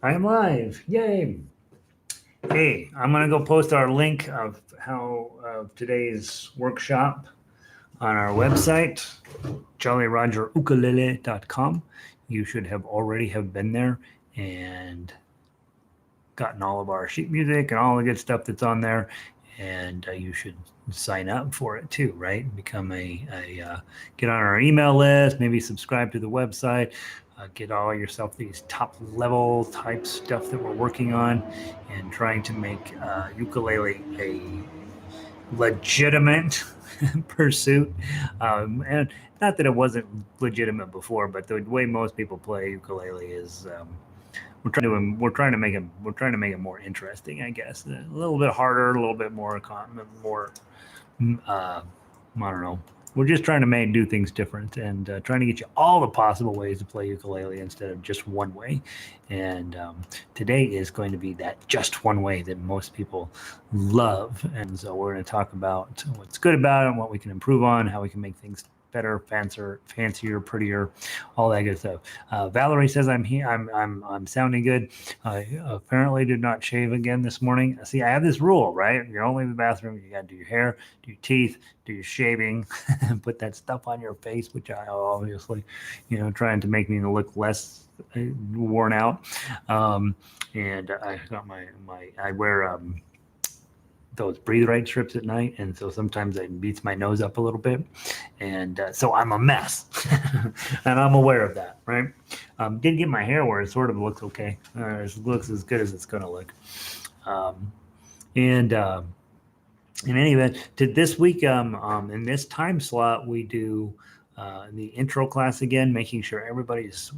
I am live. Yay. Hey, I'm going to go post our link of today's workshop on our website, jollyrogerukulele.com. You should have already have been there and gotten all of our sheet music and all the good stuff that's on there. And you should sign up for it too, right? Become get on our email list, maybe subscribe to the website, get all yourself these top level type stuff that we're working on and trying to make ukulele a legitimate pursuit. And not that it wasn't legitimate before, but the way most people play ukulele is we're trying to make it more interesting, I guess. A little bit harder, a little bit more I don't know. We're just trying to do things different and trying to get you all the possible ways to play ukulele instead of just one way. And today is going to be that just one way that most people love. And so we're going to talk about what's good about it, what we can improve on, how we can make things better, fancier, prettier, all that good stuff. Valerie says I'm here. I'm sounding good. I apparently did not shave again this morning. See, I have this rule, right? You're only in the bathroom. You got to do your hair, do your teeth, do your shaving, put that stuff on your face, which I obviously, trying to make me look less worn out. And I got I wear those breathe right strips at night, and so sometimes it beats my nose up a little bit, and so I'm a mess, and I'm aware of that. Right? Did get my hair where it sort of looks okay. It looks as good as it's going to look. And in any event, to this week, in this time slot, we do the intro class again, making sure everybody's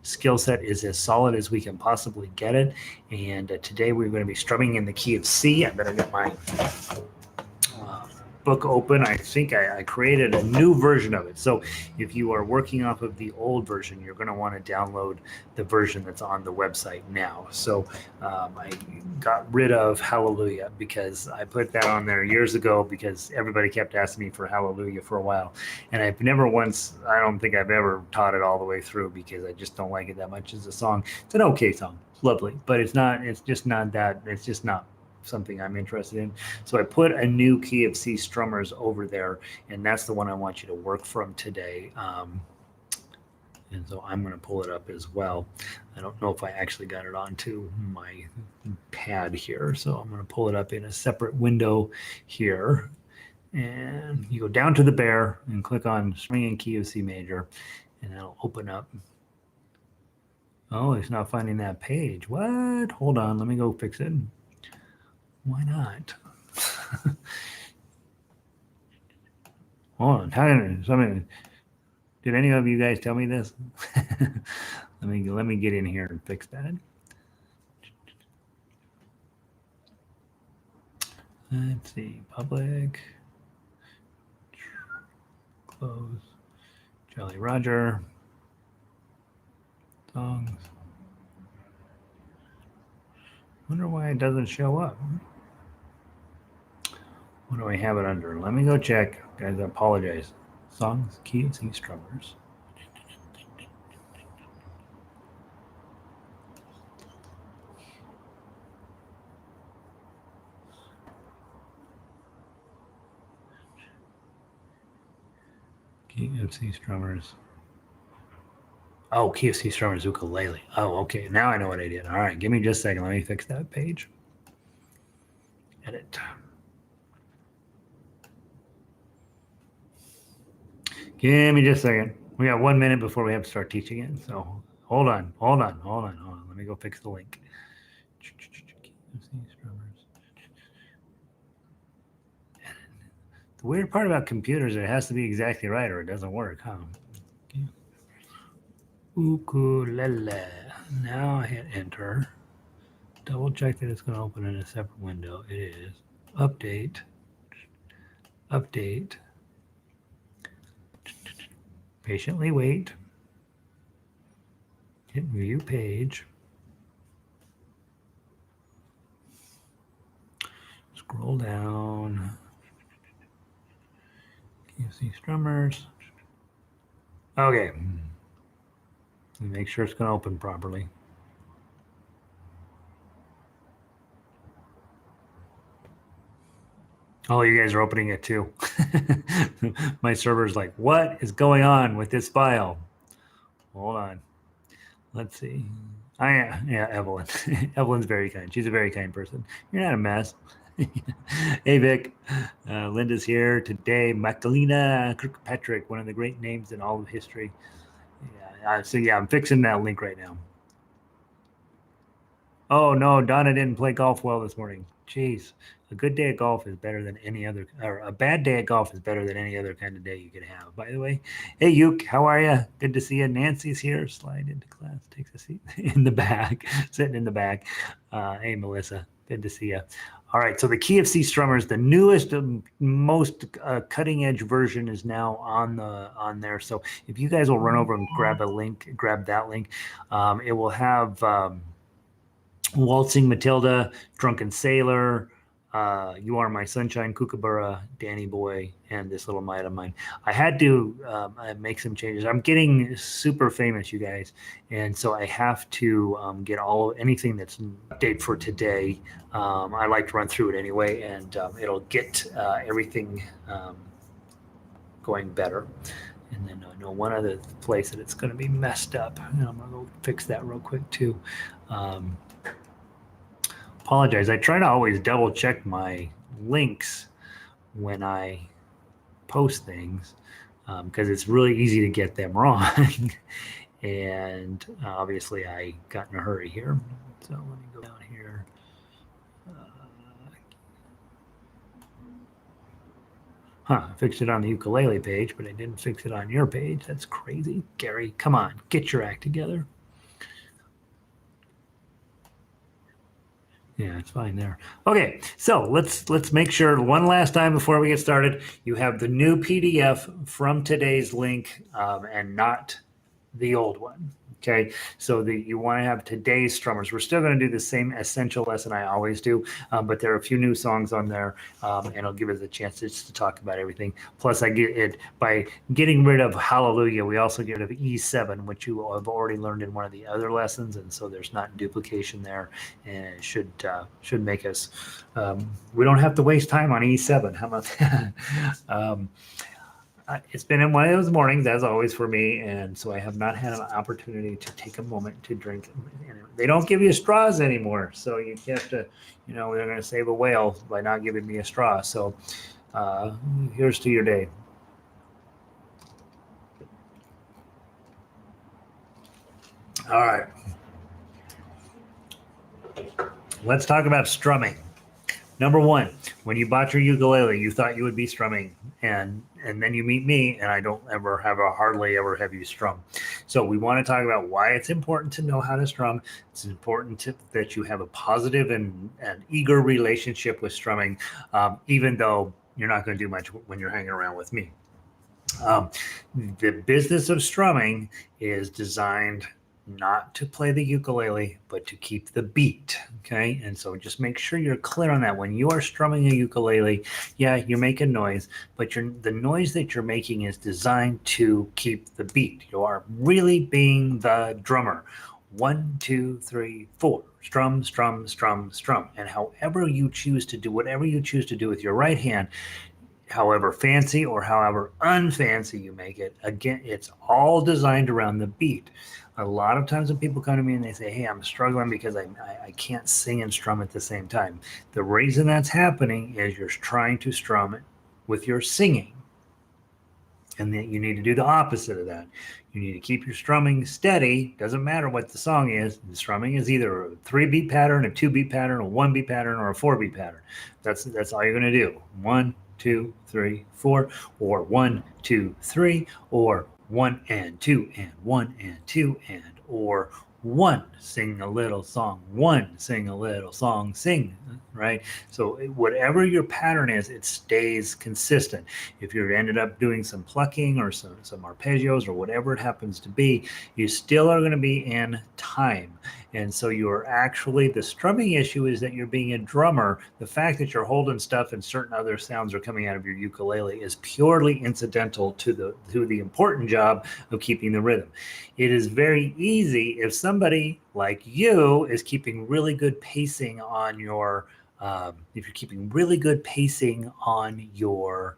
skill set is as solid as we can possibly get it. And today we're going to be strumming in the key of C. I better get my book open. I think I created a new version of it. So if you are working off of the old version, you're going to want to download the version that's on the website now. So I got rid of Hallelujah because I put that on there years ago because everybody kept asking me for Hallelujah for a while. And I don't think I've ever taught it all the way through because I just don't like it that much as a song. It's an okay song. It's lovely, but it's just not something I'm interested in. So I put a new key of C strummers over there, and that's the one I want you to work from today. And so I'm going to pull it up as well. I don't know if I actually got it onto my pad here, so I'm going to pull it up in a separate window here. And you go down to the bear and click on Strumming in Key of C major, and that'll open up. Oh, it's not finding that page. What? Hold on, let me go fix it. Why not? Hold on. Did any of you guys tell me this? let me get in here and fix that. Let's see. Public. Close. Jolly Roger. Songs. Wonder why it doesn't show up. What do I have it under? Let me go check. Guys, I apologize. Songs, key of C strummers. Key of C strummers. Oh, key of C strummers ukulele. Oh, okay. Now I know what I did. All right, give me just a second. Let me fix that page. Edit. Give me just a second. We got 1 minute before we have to start teaching it. So hold on. Let me go fix the link. The weird part about computers, it has to be exactly right or it doesn't work, huh? Ukulele. Now I hit enter. Double check that it's going to open in a separate window. It is. Update. Patiently wait. Hit view page. Scroll down. Can you see strummers? Okay. Make sure it's going to open properly. Oh, you guys are opening it too. My server's like, what is going on with this file? Hold on. Let's see. Yeah, Evelyn. Evelyn's very kind. She's a very kind person. You're not a mess. Hey, Vic. Linda's here today. Magdalena Kirkpatrick, one of the great names in all of history. Yeah, I'm fixing that link right now. Oh no, Donna didn't play golf well this morning. Jeez, a good day at golf is better than any other, or a bad day at golf is better than any other kind of day you could have. By the way, hey Uke, how are you? Good to see you. Nancy's here. Slide into class, takes a seat in the back, sitting in the back. Hey Melissa, good to see you. All right, so the Key of C Strummers, the newest, most cutting edge version is now on there. So if you guys will run over and grab that link, it will have. Waltzing Matilda, Drunken Sailor, You Are My Sunshine, Kookaburra, Danny Boy, and this little mite of mine. I had to make some changes. I'm getting super famous, you guys, and so I have to get anything that's update for today. I like to run through it anyway, and it'll get everything going better. And then I know one other place that it's going to be messed up, and I'm going to go fix that real quick too. Apologize. I try to always double check my links when I post things because it's really easy to get them wrong. And obviously I got in a hurry here. So let me go down here. I fixed it on the ukulele page, but I didn't fix it on your page. That's crazy. Gary, come on, get your act together. Yeah, it's fine there. Okay, so let's make sure one last time before we get started, you have the new PDF from today's link and not the old one. Okay, so you want to have today's strummers. We're still going to do the same essential lesson I always do, but there are a few new songs on there, and it'll give us a chance just to talk about everything. Plus, I get it by getting rid of Hallelujah. We also get rid of E7, which you have already learned in one of the other lessons, and so there's not duplication there, and it should make us. We don't have to waste time on E7. How about that? It's been in one of those mornings, as always, for me, and so I have not had an opportunity to take a moment to drink. They don't give you straws anymore, so you have to, they're going to save a whale by not giving me a straw. So here's to your day. All right. Let's talk about strumming. Number one, when you bought your ukulele, you thought you would be strumming, and then you meet me, and I don't hardly ever have you strum. So we want to talk about why it's important to know how to strum. It's important that you have a positive and eager relationship with strumming, even though you're not going to do much when you're hanging around with me. The business of strumming is designed not to play the ukulele, but to keep the beat. Okay. And so just make sure you're clear on that. When you are strumming a ukulele, yeah, you're making noise, but the noise that you're making is designed to keep the beat. You are really being the drummer. 1, 2, 3, 4. Strum, strum, strum, strum. And however you choose to do, whatever you choose to do with your right hand, however fancy or however unfancy you make it, again, it's all designed around the beat. A lot of times when people come to me and they say, hey, I'm struggling because I can't sing and strum at the same time. The reason that's happening is you're trying to strum with your singing. And then you need to do the opposite of that. You need to keep your strumming steady. Doesn't matter what the song is. The strumming is either a 3-beat pattern, a 2-beat pattern, a 1-beat pattern, or a 4-beat pattern. That's all you're going to do. 1, 2, 3, 4, or 1, 2, 3, or 1 and 2 and 1 and 2 and, or 1, sing a little song, 1, sing a little song, sing, right? So whatever your pattern is, it stays consistent. If you ended up doing some plucking or some arpeggios or whatever it happens to be, you still are going to be in time. And so you're actually, the strumming issue is that you're being a drummer. The fact that you're holding stuff and certain other sounds are coming out of your ukulele is purely incidental to the important job of keeping the rhythm. It is very easy if somebody like you is keeping really good pacing on your If you're keeping really good pacing on your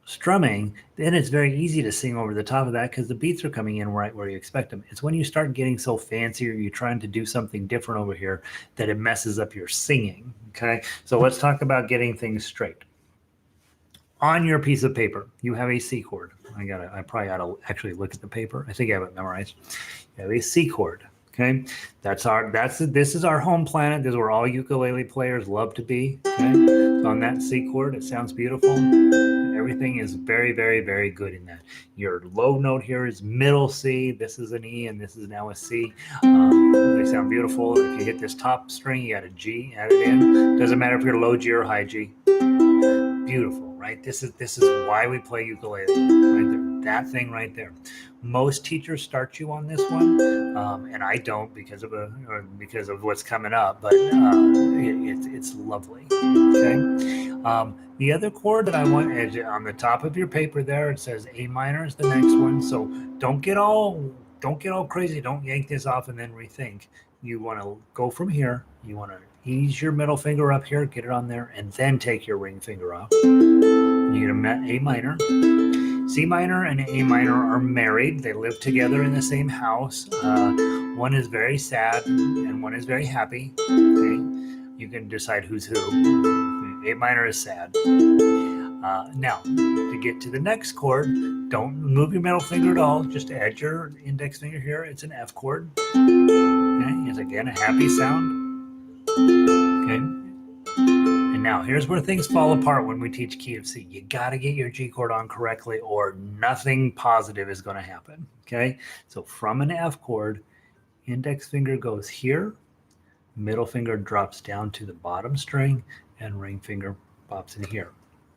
strumming, then it's very easy to sing over the top of that because the beats are coming in right where you expect them. It's when you start getting so fancy or you're trying to do something different over here that it messes up your singing. Okay, so let's talk about getting things straight. On your piece of paper, you have a C chord. I probably ought to actually look at the paper. I think I have it memorized. You have a C chord. Okay, this is our home planet. This is where all ukulele players love to be. Okay, so on that C chord, it sounds beautiful. Everything is very, very, very good in that. Your low note here is middle C. This is an E, and this is now a C. They sound beautiful. If you hit this top string, you got a G, add it in. Doesn't matter if you're low G or high G. Beautiful, right? This is why we play ukulele. Right there. That thing right there. Most teachers start you on this one, and I don't because of what's coming up. But it's lovely. Okay. The other chord that I want on the top of your paper there, it says A minor is the next one. So don't get all crazy. Don't yank this off and then rethink. You want to go from here. You want to ease your middle finger up here, get it on there, and then take your ring finger off. You get a minor. C minor and A minor are married. They live together in the same house. One is very sad and one is very happy. Okay? You can decide who's who. A minor is sad. Now, to get to the next chord, don't move your middle finger at all. Just add your index finger here. It's an F chord. Okay? It's again a happy sound. Okay? And now here's where things fall apart when we teach key of C. You got to get your G chord on correctly or nothing positive is going to happen. Okay? So from an F chord, index finger goes here, middle finger drops down to the bottom string, and ring finger pops in here.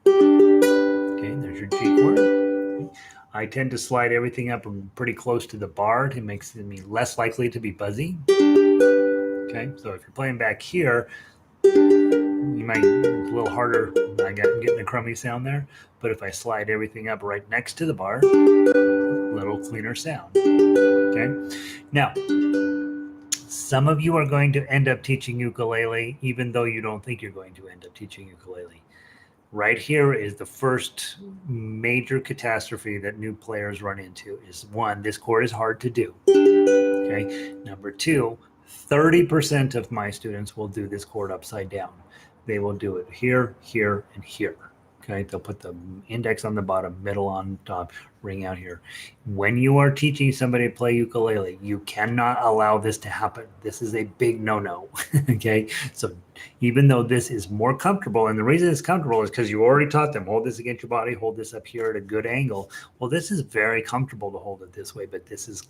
Okay, there's your G chord. I tend to slide everything up pretty close to the bar. It makes me less likely to be buzzy. Okay, so if you're playing back here, you might, it's a little harder. I'm getting a crummy sound there. But if I slide everything up right next to the bar, a little cleaner sound. Okay, now, some of you are going to end up teaching ukulele, even though you don't think you're going to end up teaching ukulele. Right here is the first major catastrophe that new players run into is one, this chord is hard to do. Okay. Number two, 30% of my students will do this chord upside down. They will do it here, here, and here. Okay. They'll put the index on the bottom, middle on top, ring out here. When you are teaching somebody to play ukulele, you cannot allow this to happen. This is a big no-no. Okay. So even though this is more comfortable, and the reason it's comfortable is because you already taught them, hold this against your body, hold this up here at a good angle. Well, this is very comfortable to hold it this way, but this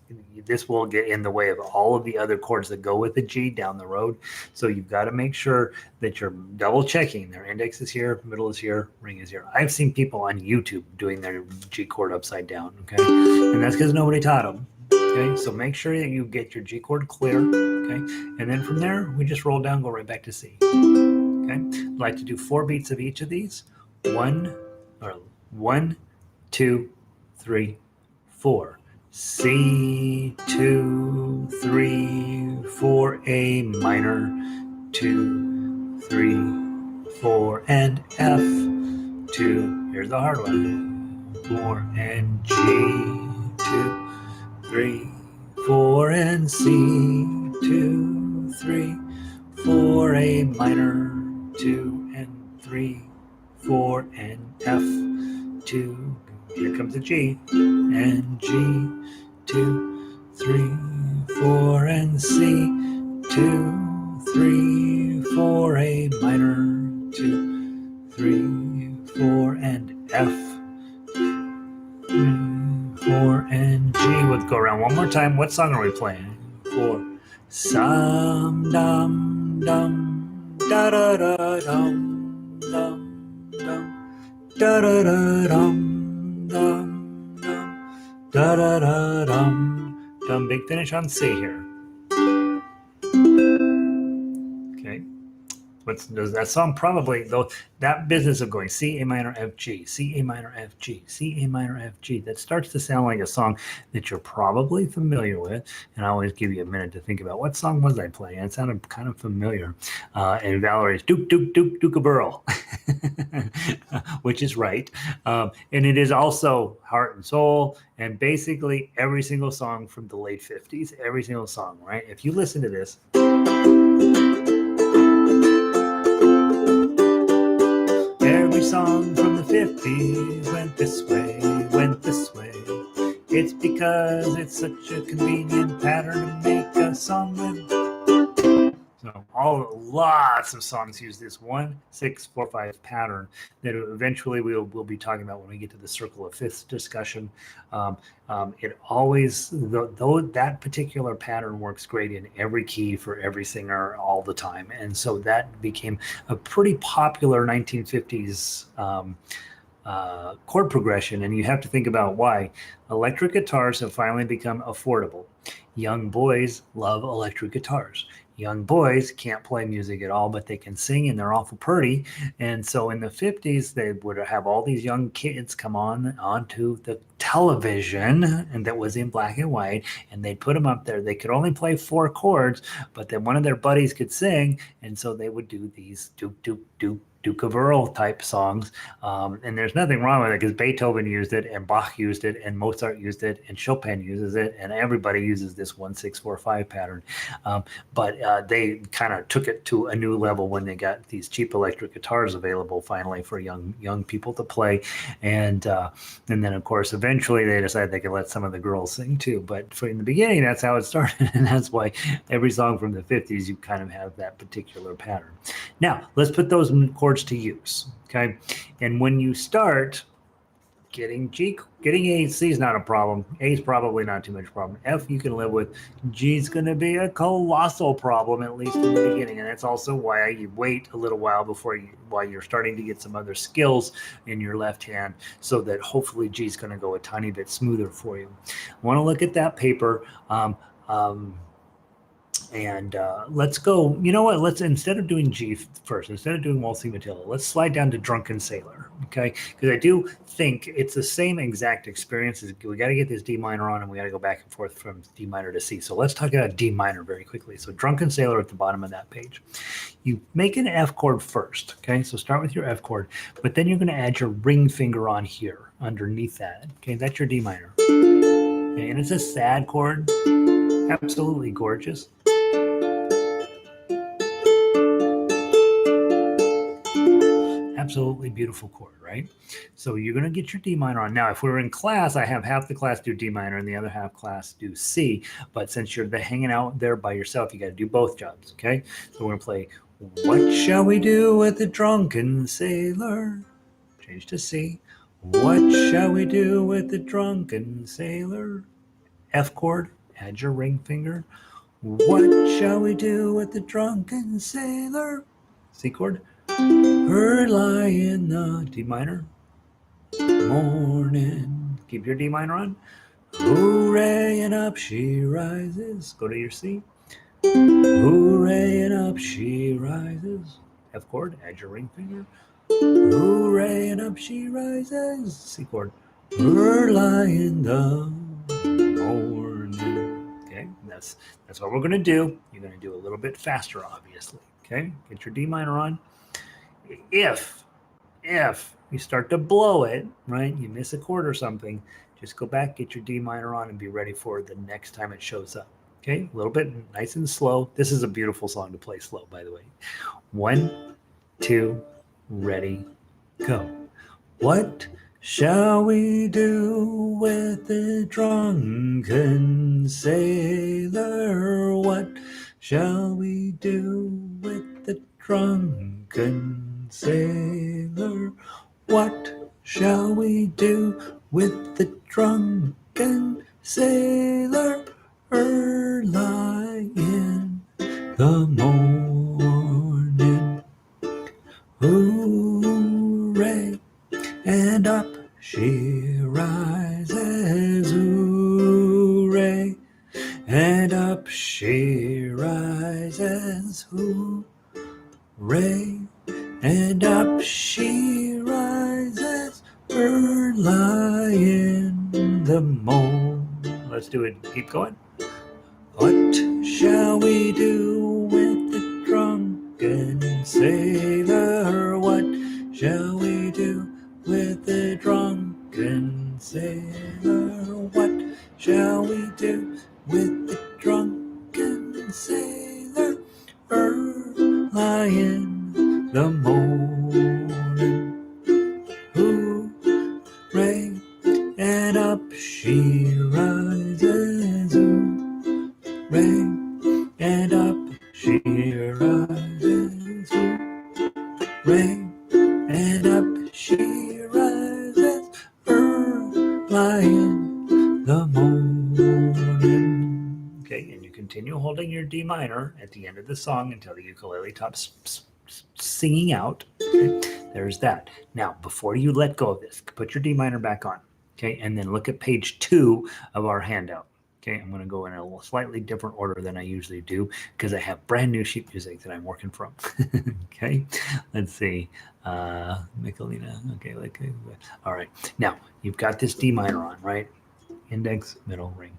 will get in the way of all of the other chords that go with the G down the road. So you've got to make sure that you're double checking. Their index is here, middle is here, ring is here. I've seen people on YouTube doing their G chord upside down, okay? And that's because nobody taught them. Okay, so make sure that you get your G chord clear, okay? And then from there, we just roll down, go right back to C, okay? I'd like to do 4 beats of each of these. 1, 2, 3, 4. C, 2, 3, 4, A minor, 2, 3, 4, and F, 2, here's the hard one, 4, and G, 2, 3, 4, and C, 2, 3, 4, A minor, 2, and 3, 4, and F, 2, here comes the G, and G, 2, 3, 4, and C, 2, 3, 4, A minor, 2, 3, 4, and F, 4, and G. Let's go around one more time. What song are we playing? 4. Some dum dum da da da dum dum dum da da da dum dum dum da da da dum dum. Big finish on C here. Okay. Does that song probably though that business of going C A minor F G C A minor F G C A minor F G that starts to sound like a song that you're probably familiar with. And I always give you a minute to think about what song was I playing. It sounded kind of familiar. And Valerie's Duke Duke Duke Duke a Burl, which is right. And it is also Heart and Soul and basically every single song from the late 50s. Every single song, right? If you listen to this. Every song from the 50s went this way, went this way. It's because it's such a convenient pattern to make a song with. So lots of songs use this 1, 6, 4, 5 pattern that eventually we'll be talking about when we get to the circle of fifths discussion. It always, though that particular pattern works great in every key for every singer all the time. And so that became a pretty popular 1950s chord progression. And you have to think about why. Electric guitars have finally become affordable. Young boys love electric guitars. Young boys can't play music at all, but they can sing and they're awful pretty. And so in the 50s, they would have all these young kids come onto the television, and that was in black and white, and they'd put them up there. They could only play 4 chords, but then one of their buddies could sing, and so they would do these Duke, Duke, Duke, Duke of Earl type songs. And there's nothing wrong with it because Beethoven used it and Bach used it and Mozart used it and Chopin uses it and everybody uses this 1, 6, 4, 5 pattern. But they kind of took it to a new level when they got these cheap electric guitars available finally for young people to play. And then of course eventually they decided they could let some of the girls sing too. But in the beginning that's how it started, and that's why every song from the 50s you kind of have that particular pattern. Now let's put those chords to use, okay? And when you start getting A, C is not a problem. A is probably not too much problem. F you can live with. G is going to be a colossal problem, at least in the beginning. And that's also why you wait a little while while you're starting to get some other skills in your left hand, so that hopefully G is going to go a tiny bit smoother for you. I want to look at that paper. And let's go, you know what, let's, instead of doing G first, instead of doing Waltzing Matilda, let's slide down to Drunken Sailor, okay? Because I do think it's the same exact experience. We got to get this D minor on, and we got to go back and forth from D minor to C. So let's talk about D minor very quickly. So Drunken Sailor at the bottom of that page. You make an F chord first, okay? So start with your F chord, but then you're going to add your ring finger on here, underneath that, okay? That's your D minor. Okay, and it's a sad chord, absolutely gorgeous. Absolutely beautiful chord, right? So you're going to get your D minor on. Now, if we were in class, I have half the class do D minor and the other half class do C. But since you're hanging out there by yourself, you got to do both jobs, okay? So we're going to play, what shall we do with the drunken sailor? Change to C. What shall we do with the drunken sailor? F chord, add your ring finger. What shall we do with the drunken sailor? C chord. Her lie in the D minor morning. Keep your D minor on. Hooray, and up she rises. Go to your C. Hooray, and up she rises. F chord, add your ring finger. Hooray, and up she rises. C chord. Her lie in the morning. Okay, that's what we're going to do. You're going to do a little bit faster, obviously. Okay, get your D minor on. If you start to blow it, right, you miss a chord or something, just go back, get your D minor on, and be ready for the next time it shows up. Okay, a little bit nice and slow. This is a beautiful song to play slow, by the way. 1, 2, ready, go. What shall we do with the drunken sailor? What shall we do with the drunken sailor? What shall we do with the drunken sailor? Early in the morning. Hooray, and up she rises. Hooray, and up she rises. Hooray. ring, and up she rises, early in the morn. Let's do it. Keep going. What shall we do with the drunken sailor? What shall we do with the drunken sailor? What shall we do with the drunken sailor? Early in the morning, hooray, and up she rises, hooray, and up she rises, hooray, and up she rises, early in the morning. Okay, and you continue holding your D minor at the end of the song until the ukulele stops singing out. Okay, there's that. Now, before you let go of this, put your D minor back on. Okay, and then look at page 2 of our handout. Okay, I'm going to go in a slightly different order than I usually do because I have brand new sheet music that I'm working from. Okay, let's see. Michelina. Okay, all right. Now you've got this D minor on, right? Index, middle, ring.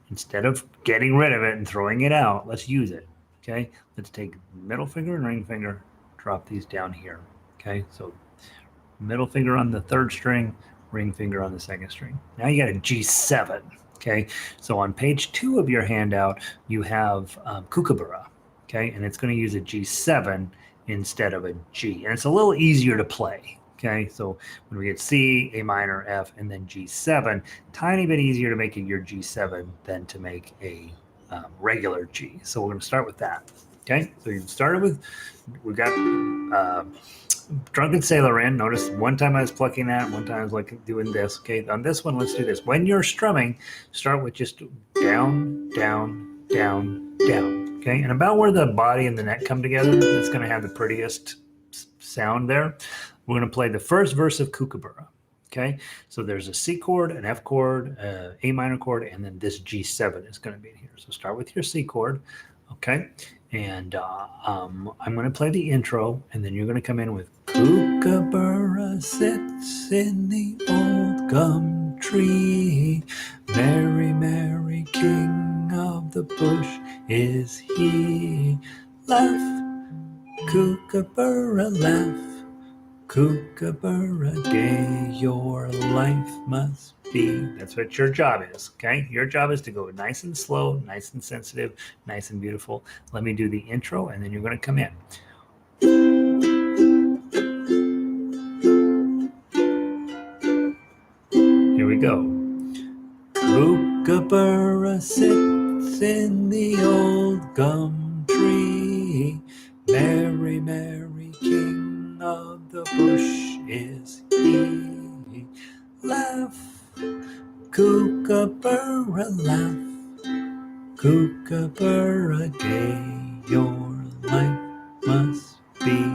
Instead of getting rid of it and throwing it out, let's use it. Okay, let's take middle finger and ring finger, drop these down here. Okay, so middle finger on the 3rd string, ring finger on the 2nd string. Now you got a G7. Okay, so on page 2 of your handout, you have kookaburra. Okay, and it's going to use a G7 instead of a G, and it's a little easier to play. Okay, so when we get C, A minor, F, and then G7, tiny bit easier to make it your G7 than to make a regular G. So we're going to start with that. Okay, so you started with, we got Drunken Sailor in. Notice one time I was plucking that, one time I was like doing this. Okay, on this one, let's do this. When you're strumming, start with just down, down, down, down. Okay, and about where the body and the neck come together, that's going to have the prettiest sound there. We're going to play the first verse of Kookaburra. Okay, so there's a C chord, an F chord, A minor chord, and then this G7 is going to be in here. So start with your C chord. Okay, and I'm going to play the intro, and then you're going to come in with Kookaburra sits in the old gum tree. Merry, merry king of the bush is he. Laugh, Kookaburra, laugh. Kookaburra gay, your life must be. That's what your job is, okay? Your job is to go nice and slow, nice and sensitive, nice and beautiful. Let me do the intro, and then you're going to come in. Here we go. Kookaburra sits in the old gum tree. Merry, merry king of the bush is he. Laugh, Kookaburra, laugh. Kookaburra gay, your life must be.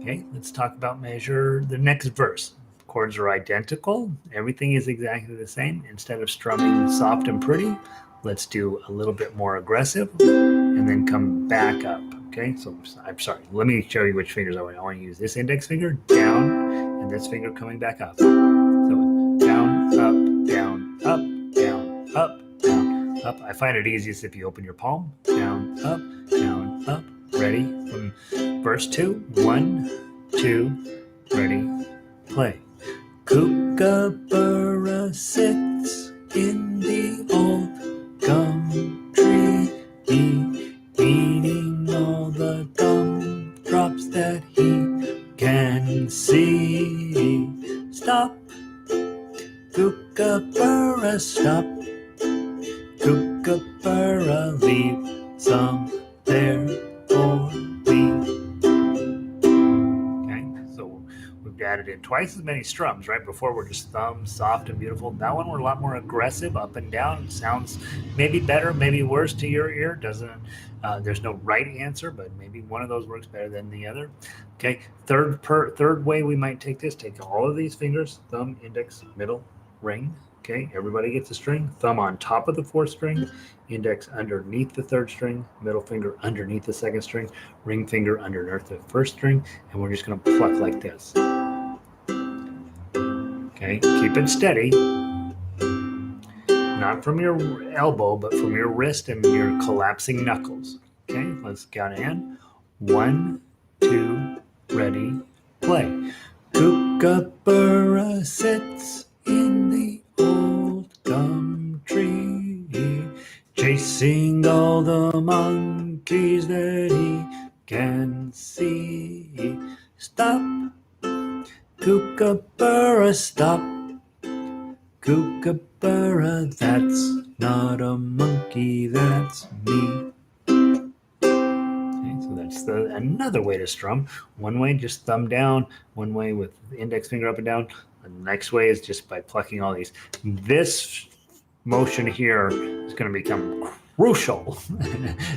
Okay, let's talk about measure the next verse. Chords are identical. Everything is exactly the same. Instead of strumming soft and pretty, let's do a little bit more aggressive and then come back up. Okay, so I'm sorry. Let me show you which fingers I want. I want to use this index finger down and this finger coming back up. So down, up, down, up, down, up, down, up. I find it easiest if you open your palm. Down, up, down, up. Ready? From verse 2. 1, 2, ready, play. Kookaburra sits in the old gum tree, eating all the gumdrops that he can see. Stop, Kookaburra, stop. Kookaburra, leave some there for me. We've added in twice as many strums, right? Before we're just thumb, soft and beautiful. That one we're a lot more aggressive, up and down. It sounds maybe better, maybe worse to your ear. Doesn't there's no right answer, but maybe one of those works better than the other. Okay, third way we might take this, take all of these fingers, thumb, index, middle, ring, Okay, everybody gets a string. Thumb on top of the fourth string, index underneath the third string, middle finger underneath the second string, ring finger underneath the first string, and we're just going to pluck like this. Okay, keep it steady. Not from your elbow, but from your wrist and your collapsing knuckles. Okay, let's count in. 1, 2, ready, play. Kookaburra sits in the old gum tree, chasing all the monkeys that he can see. Stop, Kookaburra, stop. Kookaburra, that's not a monkey, that's me. Okay, so that's another way to strum. One way, just thumb down. One way with the index finger up and down. The next way is just by plucking all these. This motion here is going to become crucial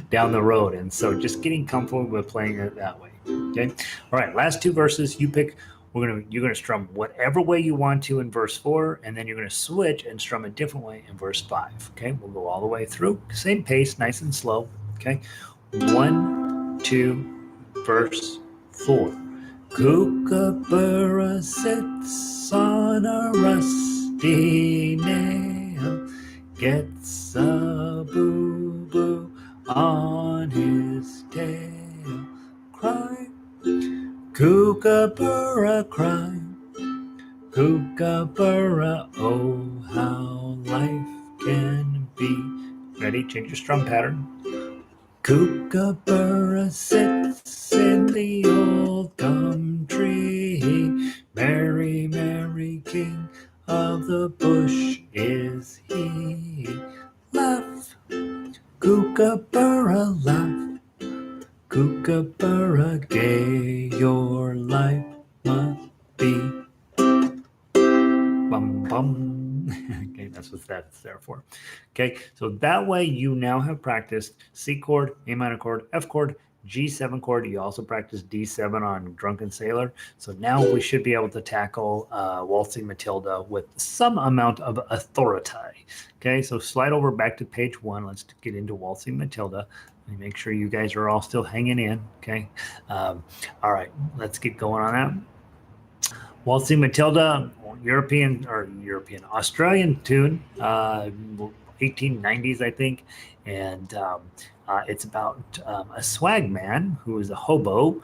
down the road. And so just getting comfortable with playing it that way. Okay. All right. Last two verses. You pick. You're gonna strum whatever way you want to in verse 4, and then you're gonna switch and strum a different way in verse 5. Okay. We'll go all the way through. Same pace, nice and slow. Okay. 1, 2, verse 4. Kookaburra sits on a rusty nail, gets a boo-boo on his tail. Cry, Kookaburra, cry, Kookaburra, oh, how life can be. Ready? Change your strum pattern. Kookaburra sits in the old gum tree. Merry, merry king of the bush is he. Laugh, Kookaburra, laugh. Kookaburra, gay your life must be. Bum, bum. Okay, that's what that's there for. Okay, so that way you now have practiced C chord, A minor chord, F chord, G7 chord. You also practice D7 on Drunken Sailor. So now we should be able to tackle Waltzing Matilda with some amount of authority. Okay, so slide over back to page 1. Let's get into Waltzing Matilda. And make sure you guys are all still hanging in. Okay, all right, let's get going on that. Waltzing Matilda, Australian tune, 1890s, I think. And it's about a swag man who is a hobo.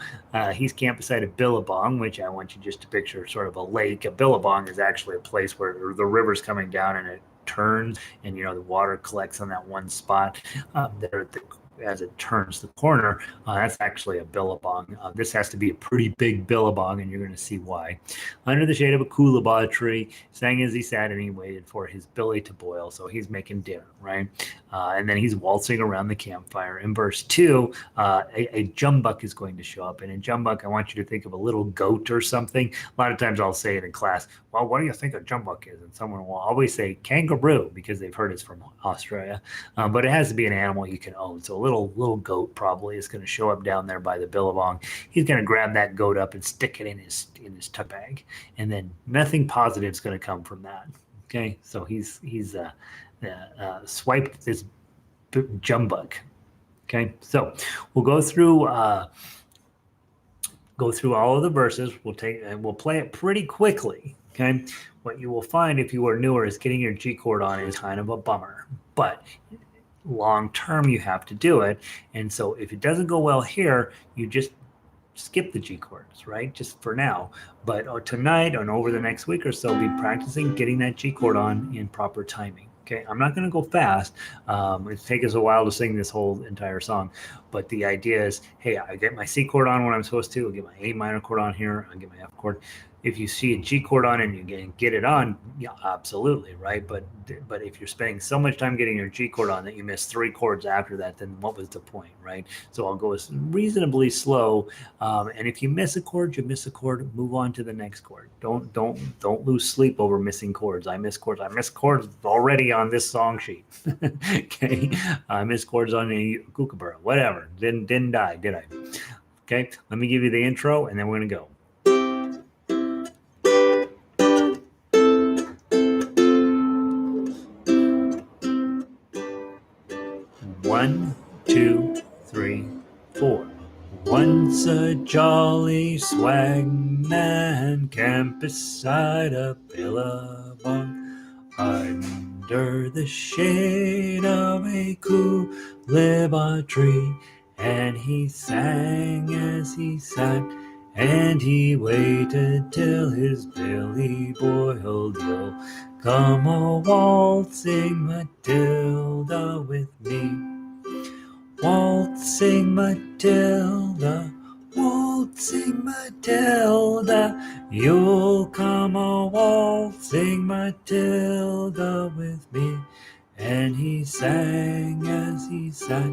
He's camped beside a billabong, which I want you just to picture sort of a lake. A billabong is actually a place where the river's coming down and it turns, and the water collects on that one spot as it turns the corner. That's actually a billabong. This has to be a pretty big billabong, and you're going to see why. Under the shade of a coolabah tree, sang as he sat, and he waited for his billy to boil. So he's making dinner, right? And then he's waltzing around the campfire. In verse 2, a jumbuck is going to show up. And in jumbuck, I want you to think of a little goat or something. A lot of times I'll say it in class, well, what do you think a jumbuck is? And someone will always say kangaroo because they've heard it's from Australia. But it has to be an animal you can own. So a little goat probably is going to show up down there by the billabong. He's going to grab that goat up and stick it in his tuck bag, and then nothing positive is going to come from that. Okay, so he's swiped this jumbuck. Okay, so we'll go through all of the verses. We'll play it pretty quickly. Okay, what you will find if you are newer is getting your G chord on is kind of a bummer, but long term you have to do it. And so if it doesn't go well here, you just skip the G chords, right? Just for now. But tonight and over the next week or so, be practicing getting that G chord on in proper timing. Okay, I'm not going to go fast. It takes us a while to sing this whole entire song, but the idea is, hey, I get my C chord on when I'm supposed to. I'll get my A minor chord on here. I'll get my F chord. If you see a G chord on and you get it on, yeah, absolutely, right? But if you're spending so much time getting your G chord on that you miss 3 chords after that, then what was the point, right? So I'll go reasonably slow, and if you miss a chord, you miss a chord. Move on to the next chord. Don't lose sleep over missing chords. I miss chords. I miss chords already on this song sheet. Okay, I miss chords on the kookaburra. Whatever. Didn't die, did I? Okay, let me give you the intro, and then we're gonna go. 1, 2, 3, 4. Once a jolly swagman camped beside a billabong under the shade of a coolibah tree, and he sang as he sat, and he waited till his belly boiled. You'll come a waltzing Matilda with me. Waltzing Matilda, waltzing Matilda, you'll come a waltzing Matilda with me. And he sang as he sat,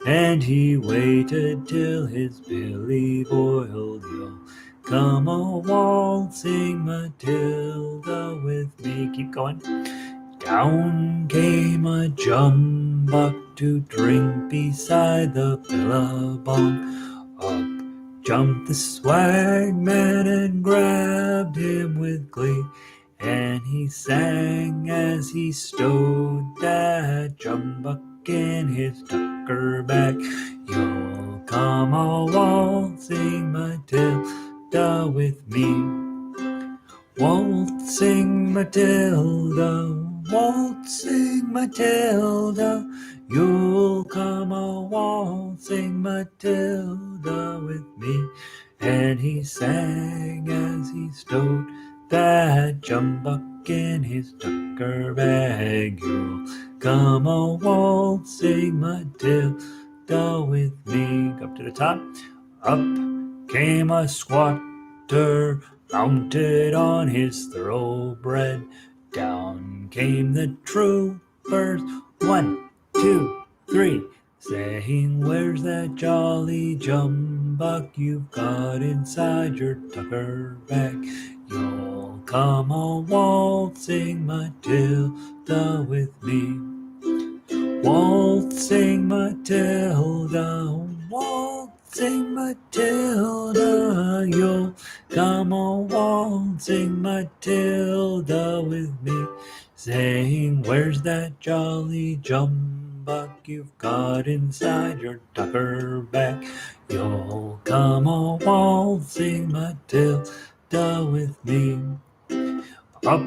and he waited till his belly boiled. You'll come a waltzing Matilda with me. Keep going. Down came a jumbuck to drink beside the billabong. Up jumped the swagman and grabbed him with glee, and he sang as he stowed that jumbuck in his tucker bag. You'll come a waltzing Matilda with me. Waltzing Matilda, waltzing Matilda, you'll come a waltzing Matilda with me. And he sang as he stowed that jumbuck in his tucker bag. You'll come a waltzing Matilda with me. Up to the top. Up came a squatter, mounted on his thoroughbred. Down came the troopers, 1, 2, 3, saying, where's that jolly jumbuck you've got inside your tucker bag? You'll come a waltzing Matilda with me. Waltzing Matilda, waltzing Matilda, you'll come a waltzing Matilda with me, saying, where's that jolly jumbuck you've got inside your tucker bag? You'll come a waltzing Matilda with me. Up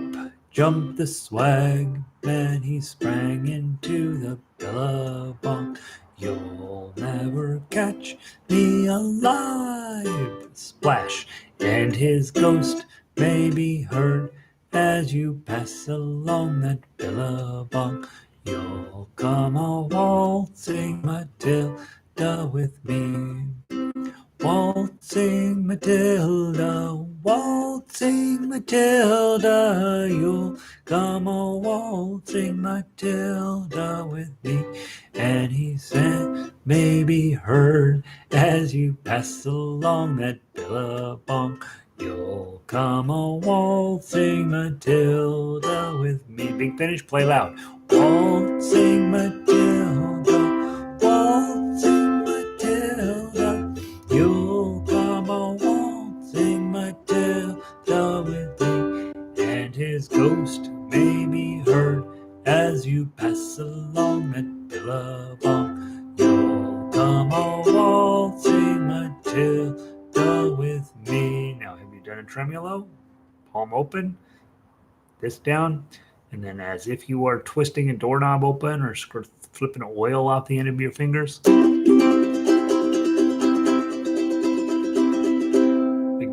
jumped the swagman, he sprang into the billabong. You'll never catch me alive. Splash, and his ghost may be heard as you pass along that billabong. You'll come a waltzing Matilda with me. Waltzing Matilda, waltzing Matilda, you'll come a waltzing Matilda with me. And he said, may be heard as you pass along that billabong. You'll come a waltzing Matilda with me. Big finish, play loud. Waltzing Matilda, waltzing Matilda, you'll come a waltzing Matilda with me, and his ghost may be heard as you pass along that billabong. You'll come a waltzing Matilda with me. Now, have you done a tremolo? Palm open, this down, and then as if you are twisting a doorknob open or flipping oil off the end of your fingers.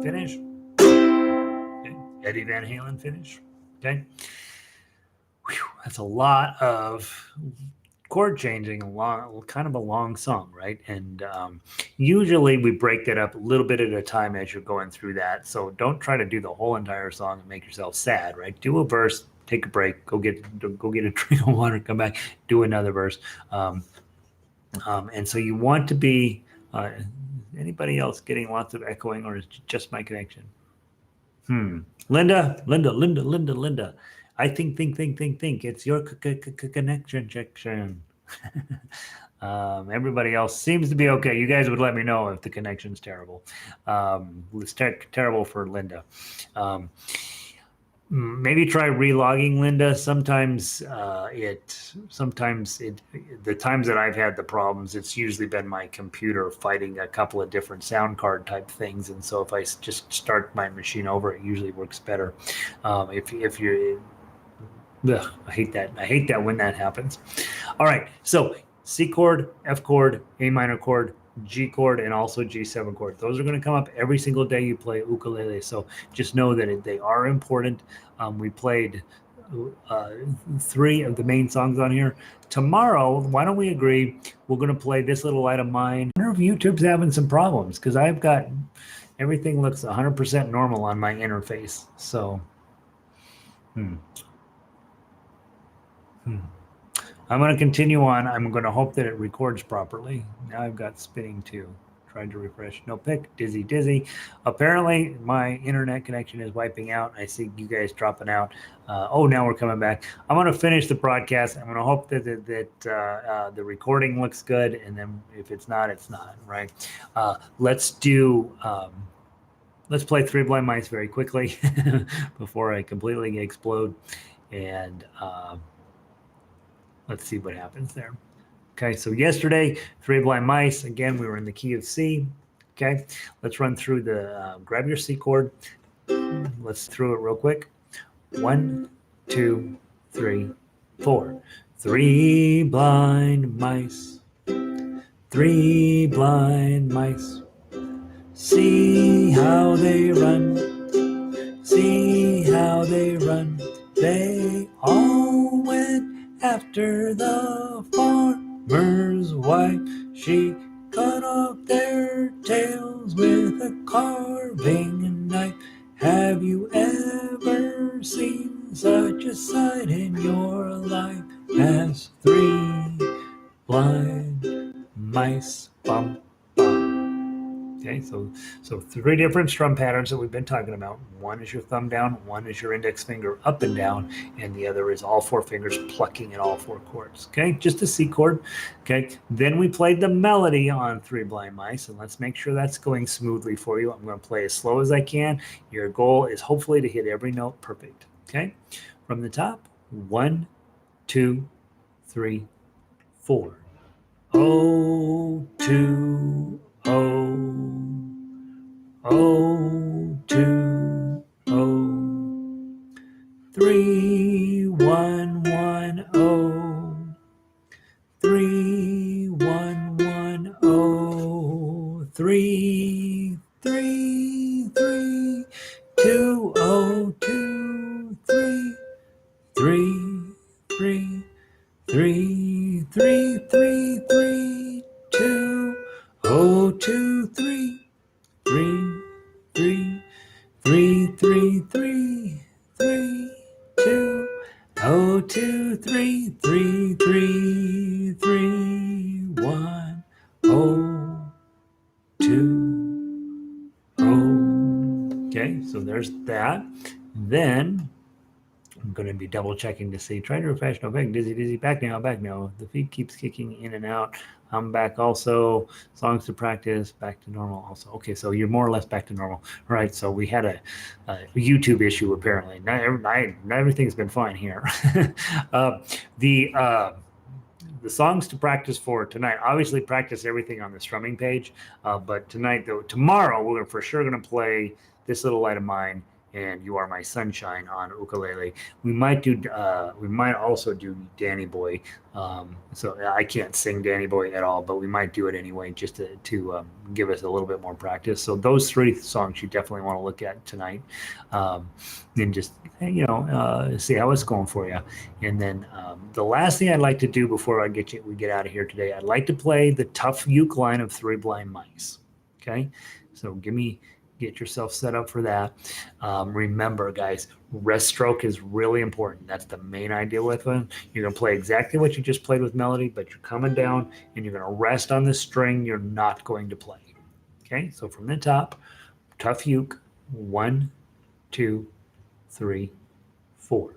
Finish. Okay. Eddie Van Halen finish. Okay. Whew. That's a lot of chord changing, kind of a long song, right? And usually we break that up a little bit at a time as you're going through that. So don't try to do the whole entire song and make yourself sad, right? Do a verse, take a break, go get a drink of water, come back, do another verse. And so you want to be. Anybody else getting lots of echoing, or is it just my connection? Linda. I think. It's your connection section. Everybody else seems to be okay. You guys would let me know if the connection's terrible. It's terrible for Linda. Maybe try relogging, Linda. The times that I've had the problems, it's usually been my computer fighting a couple of different sound card type things. And so if I just start my machine over, it usually works better. If you're, ugh, I hate that. I hate that when that happens. All right. So C chord, F chord, A minor chord, G chord, and also G7 chord. Those are going to come up every single day you play ukulele. So just know that they are important. We played uh, 3 of the main songs on here. Tomorrow, why don't we agree? We're going to play This Little Light of Mine. I wonder if YouTube's having some problems because I've got everything looks 100% normal on my interface. So, hmm. Hmm. I'm going to continue on. I'm going to hope that it records properly. Now I've got spinning too. Trying to refresh. No pick. Dizzy, dizzy. Apparently, my internet connection is wiping out. I see you guys dropping out. Oh, now we're coming back. I'm going to finish the broadcast. I'm going to hope that the recording looks good, and then if it's not, it's not. Right? Let's do. Let's play Three Blind Mice very quickly before I completely explode, and. Let's see what happens there. Okay, so yesterday, Three Blind Mice. Again, we were in the key of C. Okay, let's run through grab your C chord. Let's through it real quick. 1, 2, 3, 4. Three blind mice. Three blind mice. See how they run. See how they run. They all went after the farmer's wife. She cut off their tails with a carving knife. Have you ever seen such a sight in your life as 3 blind mice? Bum, bum. Okay, so 3 different strum patterns that we've been talking about. One is your thumb down, one is your index finger up and down, and the other is all 4 fingers plucking at all 4 chords. Okay, just a C chord. Okay, then we played the melody on Three Blind Mice, and let's make sure that's going smoothly for you. I'm going to play as slow as I can. Your goal is hopefully to hit every note perfect. Okay, from the top, 1, 2, 3, 4. Oh, 2, oh. Oh, 2, oh. 3, 1, 1, oh. 3, 1, 1, oh. 3, 3, 3, 2, oh, 2, 3. 3, 3, 3, 3, 3, 3, 2, oh, 2, 3. 3, 3, 3, 3, 3, 3, 2, oh, 2, 3, 3, 3, 3, 1, oh, 2, oh. Okay, so there's that. Then I'm going to be double checking to see. Trying to refresh. No, back. Dizzy, dizzy. Back now. Back now. The feed keeps kicking in and out. I'm back also. Songs to practice. Back to normal also. Okay, so you're more or less back to normal. All right, so we had a YouTube issue apparently. Not everything's been fine here. uh, the songs to practice for tonight. Obviously, practice everything on the strumming page. But tomorrow, we're for sure going to play This Little Light of Mine and You Are My Sunshine on ukulele. We might also do Danny Boy. So I can't sing Danny Boy at all, but we might do it anyway just to give us a little bit more practice. So those 3 songs you definitely want to look at tonight, and just see how it's going for you. And then the last thing I'd like to do before we get out of here today, I'd like to play the tough uke line of Three Blind Mice. Okay, so get yourself set up for that. Remember, guys, rest stroke is really important. That's the main idea with it. You're going to play exactly what you just played with melody, but you're coming down and you're going to rest on the string you're not going to play. Okay, so from the top, tough uke, 1, 2, 3, 4.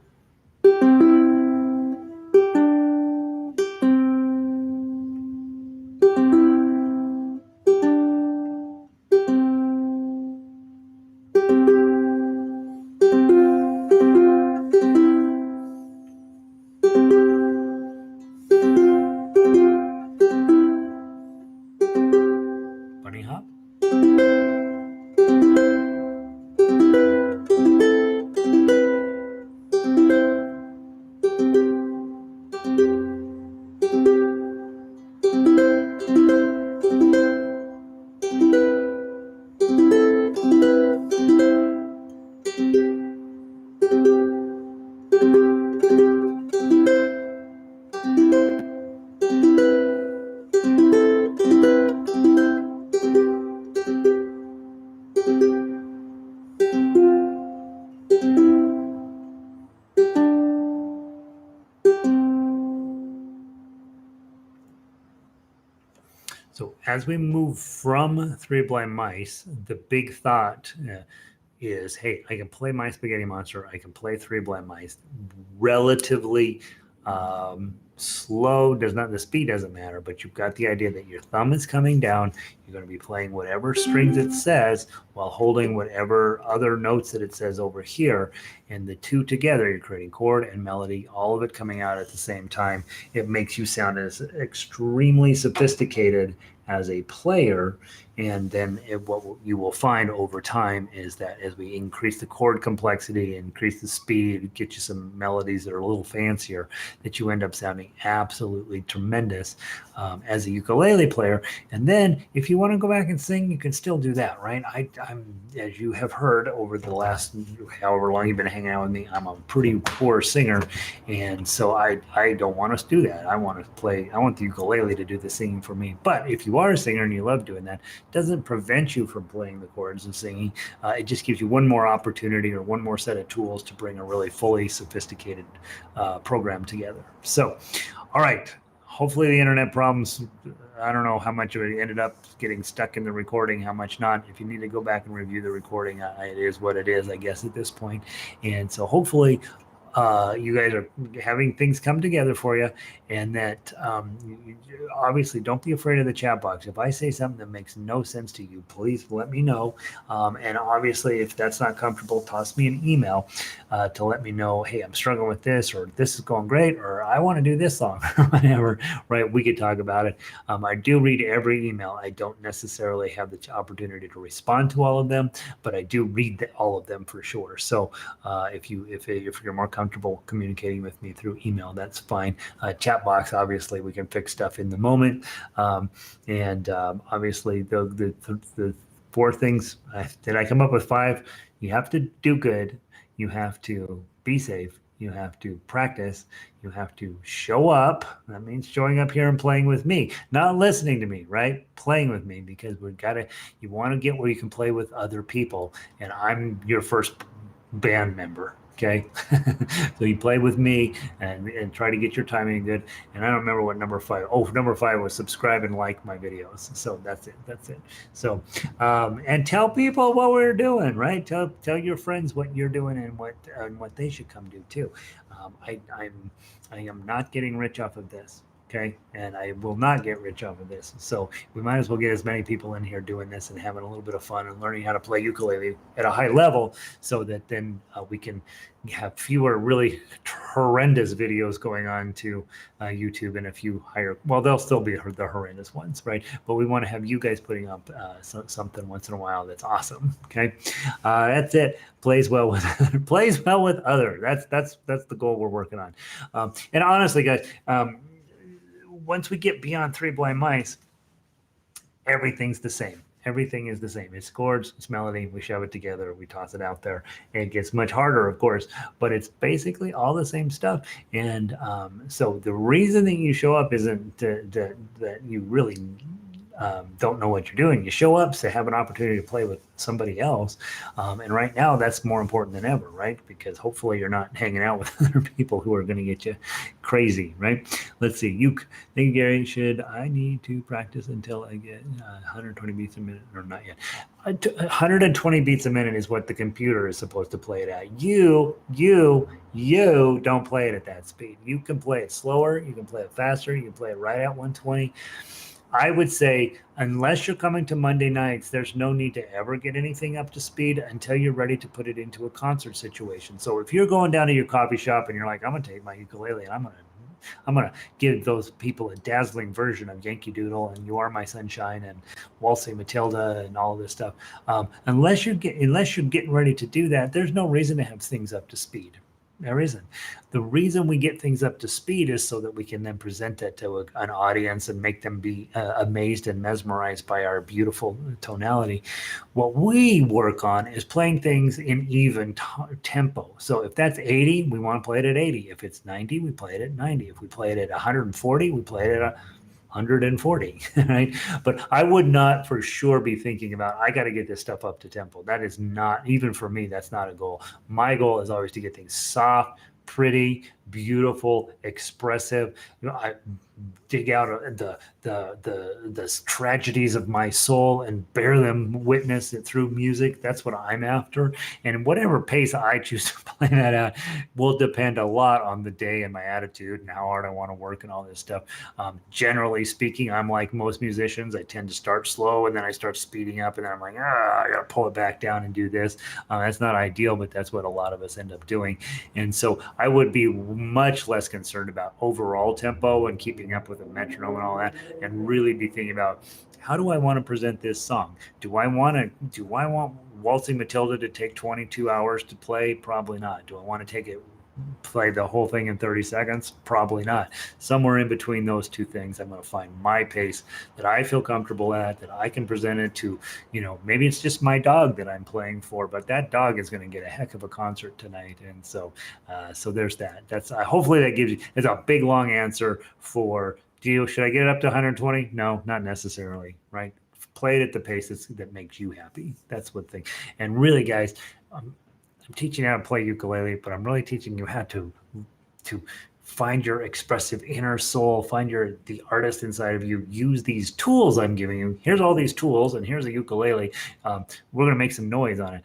So as we move from Three Blind Mice, the big thought is, hey, I can play My Spaghetti Monster. I can play Three Blind Mice relatively slow. The speed doesn't matter, but you've got the idea that your thumb is coming down. You're going to be playing whatever strings it says while holding whatever other notes that it says over here. And the two together, you're creating chord and melody, all of it coming out at the same time. It makes you sound as extremely sophisticated as a player. And then what you will find over time is that as we increase the chord complexity, increase the speed, get you some melodies that are a little fancier, that you end up sounding absolutely tremendous as a ukulele player. And then if you want to go back and sing, you can still do that, right? I'm, as you have heard over the last however long you've been hanging out with me, I'm a pretty poor singer. And so I don't want us to do that. I want the ukulele to do the singing for me. But if you are a singer and you love doing that, doesn't prevent you from playing the chords and singing. It just gives you one more opportunity or one more set of tools to bring a really fully sophisticated program together. So, all right. Hopefully the internet problems, I don't know how much of it ended up getting stuck in the recording, how much not. If you need to go back and review the recording, it is what it is, I guess, at this point. And so hopefully you guys are having things come together for you, and that obviously don't be afraid of the chat box. If I say something that makes no sense to you, please let me know. And obviously, if that's not comfortable, toss me an email to let me know, hey, I'm struggling with this, or this is going great, or I want to do this song, or whatever, right? We could talk about it. I do read every email. I don't necessarily have the opportunity to respond to all of them, but I do read all of them for sure. So if you're more comfortable communicating with me through email, that's fine. Chat box, obviously, we can fix stuff in the moment. Obviously, the four things, did I come up with five? You have to do good. You have to be safe. You have to practice. You have to show up. That means showing up here and playing with me, not listening to me, right? Playing with me, because you want to get where you can play with other people. And I'm your first band member. Okay. So you play with me and try to get your timing good. And I don't remember what number 5. Oh, number 5 was subscribe and like my videos. So that's it. So, and tell people what we're doing, right? Tell your friends what you're doing and what they should come do too. I am not getting rich off of this. Okay. And I will not get rich off of this. So we might as well get as many people in here doing this and having a little bit of fun and learning how to play ukulele at a high level, so that then we can have fewer really horrendous videos going on to YouTube, and a few higher, well, they'll still be the horrendous ones, right? But we want to have you guys putting up something once in a while that's awesome. Okay. That's it. Plays well with other. That's the goal we're working on. And honestly, guys, once we get beyond Three Blind Mice, everything's the same. Everything is the same. It's chords, it's melody. We shove it together. We toss it out there. It gets much harder, of course, but it's basically all the same stuff. And so the reason that you show up isn't that you really don't know what you're doing. You show up to have an opportunity to play with somebody else. And right now, that's more important than ever, right? Because hopefully you're not hanging out with other people who are going to get you crazy, right? Let's see. Thank you, Gary. Should I need to practice until I get 120 beats a minute, or not yet? 120 beats a minute is what the computer is supposed to play it at. You don't play it at that speed. You can play it slower. You can play it faster. You can play it right at 120. I would say, unless you're coming to Monday nights, there's no need to ever get anything up to speed until you're ready to put it into a concert situation. So if you're going down to your coffee shop and you're like, I'm going to take my ukulele and I'm gonna give those people a dazzling version of Yankee Doodle and You Are My Sunshine and Waltzing Matilda and all of this stuff. Unless you're getting ready to do that, there's no reason to have things up to speed. There isn't. The reason we get things up to speed is so that we can then present it to an audience and make them be amazed and mesmerized by our beautiful tonality. What we work on is playing things in even tempo. So if that's 80, we want to play it at 80. If it's 90, we play it at 90. If we play it at 140, we play it at 140, right? But I would not for sure be thinking about, I got to get this stuff up to tempo. That is not, even for me, that's not a goal. My goal is always to get things soft, pretty, beautiful, expressive. dig out the tragedies of my soul and bear them witness it through music. That's what I'm after. And whatever pace I choose to play that at will depend a lot on the day and my attitude and how hard I want to work and all this stuff. Generally speaking, I'm like most musicians. I tend to start slow and then I start speeding up and then I'm like, I got to pull it back down and do this. That's not ideal, but that's what a lot of us end up doing. And so I would be much less concerned about overall tempo and keeping up with a metronome and all that, and really be thinking about, how do I want to present this song? Do I want Waltzing Matilda to take 22 hours to play? Probably not. Do I want to play the whole thing in 30 seconds? Probably not. Somewhere in between those two things, I'm going to find my pace that I feel comfortable at, that I can present it to, maybe it's just my dog that I'm playing for, but that dog is going to get a heck of a concert tonight. And so there's that. That's hopefully that gives you, it's a big long answer for, should I get it up to 120? No, not necessarily, right? Play it at the pace that makes you happy. That's one thing. And really, guys, I'm teaching you how to play ukulele, but I'm really teaching you how to find your expressive inner soul, find the artist inside of you. Use these tools I'm giving you. Here's all these tools, and here's a ukulele. We're gonna make some noise on it,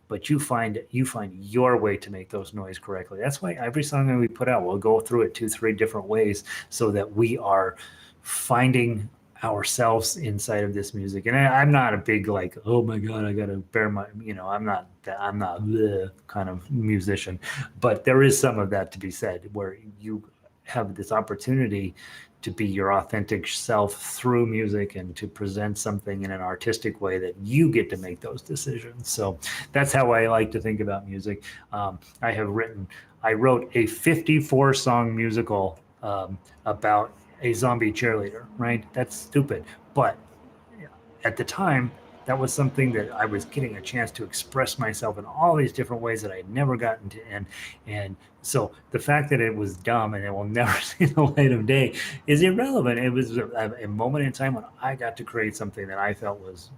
but you find your way to make those noise correctly. That's why every song that we put out, we'll go through it 2-3 different ways, so that we are finding ourselves inside of this music. And I'm not a big like, oh my God, I gotta bear my, I'm not the kind of musician, but there is some of that to be said, where you have this opportunity to be your authentic self through music and to present something in an artistic way that you get to make those decisions. So that's how I like to think about music. I wrote a 54 song musical about a zombie cheerleader, right? That's stupid. But at the time, that was something that I was getting a chance to express myself in all these different ways that I had never gotten to. And so the fact that it was dumb and it will never see the light of day is irrelevant. It was a moment in time when I got to create something that I felt was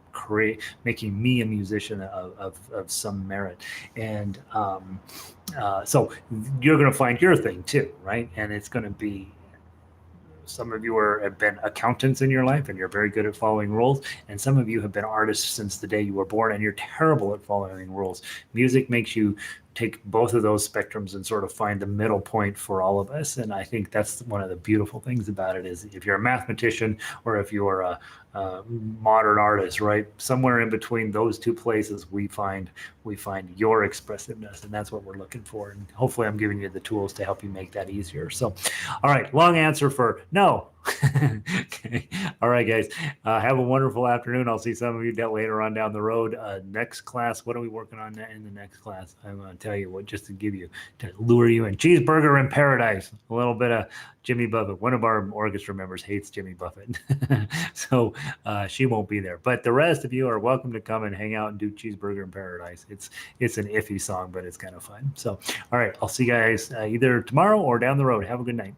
making me a musician of some merit. And so you're going to find your thing too, right? And it's going to be, some of you have been accountants in your life and you're very good at following rules. And some of you have been artists since the day you were born and you're terrible at following rules. Music makes you take both of those spectrums and sort of find the middle point for all of us. And I think that's one of the beautiful things about it, is if you're a mathematician or if you're a modern artist, right? Somewhere in between those two places, we find your expressiveness, and that's what we're looking for. And hopefully I'm giving you the tools to help you make that easier. So, all right, long answer for no. Okay. All right, guys. Have a wonderful afternoon. I'll see some of you later on down the road. Next class, what are we working on in the next class? I'm going to tell you what, just to lure you in. Cheeseburger in Paradise. A little bit of Jimmy Buffett. One of our orchestra members hates Jimmy Buffett. So she won't be there. But the rest of you are welcome to come and hang out and do Cheeseburger in Paradise. It's an iffy song, but it's kind of fun. So, all right. I'll see you guys either tomorrow or down the road. Have a good night.